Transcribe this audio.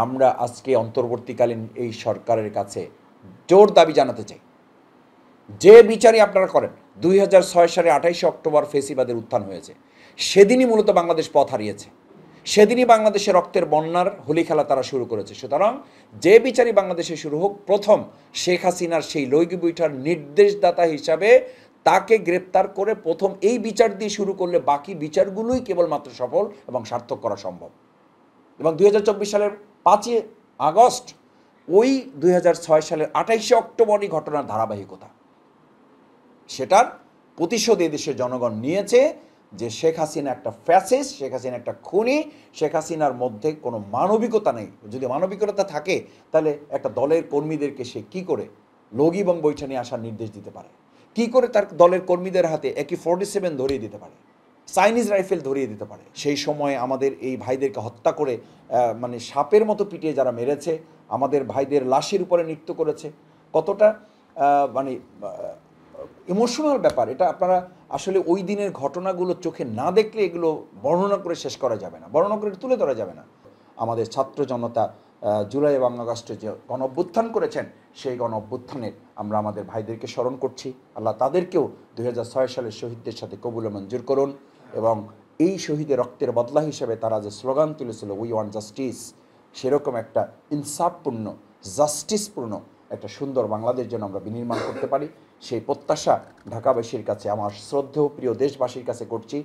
আমরা আজকে অন্তর্বর্তীকালীন এই সরকারের কাছে জোর দাবি জানাতে চাই, যে বিচারই আপনারা করেন, 2006 সালে 28 অক্টোবর ফেসিবাদের উত্থান হয়েছে, সেদিনই মূলত বাংলাদেশ পথ হারিয়েছে, সেদিনই বাংলাদেশে রক্তের বন্যার হোলি খেলা তারা শুরু করেছে। সুতরাং যে বিচারই বাংলাদেশে শুরু হোক, প্রথম শেখ হাসিনার সেই লইগি বৈঠার নির্দেশদাতা হিসাবে তাকে গ্রেপ্তার করে প্রথম এই বিচার দিয়ে শুরু করলে বাকি বিচারগুলোই কেবলমাত্র সফল এবং সার্থক করা সম্ভব। এবং 2024 সালের 5ই আগস্ট ওই 2006 সালের 28 অক্টোবরই ঘটনার ধারাবাহিকতা, সেটার প্রতিশোধ দেশের জনগণ নিয়েছে। যে শেখ হাসিনা একটা ফ্যাসিস্ট, শেখ হাসিনা একটা খুনি, শেখ হাসিনার মধ্যে কোনো মানবিকতা নেই। যদি মানবিকতা থাকে তাহলে একটা দলের কর্মীদেরকে সে কি করে লগি এবং বৈঠা নিয়ে আসার নির্দেশ দিতে পারে, কি করে তার দলের কর্মীদের হাতে AK-47 ধরিয়ে দিতে পারে, চাইনিজ রাইফেল ধরিয়ে দিতে পারে। সেই সময় আমাদের এই ভাইদেরকে হত্যা করে মানে সাপের মতো পিটিয়ে যারা মেরেছে, আমাদের ভাইদের লাশের উপরে নৃত্য করেছে, কতটা মানে ইমোশনাল ব্যাপার এটা। আপনারা আসলে ওই দিনের ঘটনাগুলো চোখে না দেখলে এগুলো বর্ণনা করে শেষ করা যাবে না, বর্ণনা করে তুলে ধরা যাবে না। আমাদের ছাত্র জনতা জুলাই এবং আগস্টে যে গণ অভ্যুত্থান করেছেন, সেই গণ অভ্যুত্থানের আমরা আমাদের ভাইদেরকে স্মরণ করছি। আল্লাহ তাদেরকেও 2006 সালের শহীদদের সাথে কবুলে মঞ্জুর করুন। এবং এই শহীদের রক্তের বদলা হিসেবে তারা যে স্লোগান তুলেছিল, উই ওয়ান্ট জাস্টিস, সেরকম একটা ইনসাফপূর্ণ, জাস্টিসপূর্ণ একটা সুন্দর বাংলাদেশ যেন আমরা বিনির্মাণ করতে পারি, সেই প্রত্যাশা ঢাকাবাসীর কাছে, আমার শ্রদ্ধেয় প্রিয় দেশবাসীর কাছে করছি।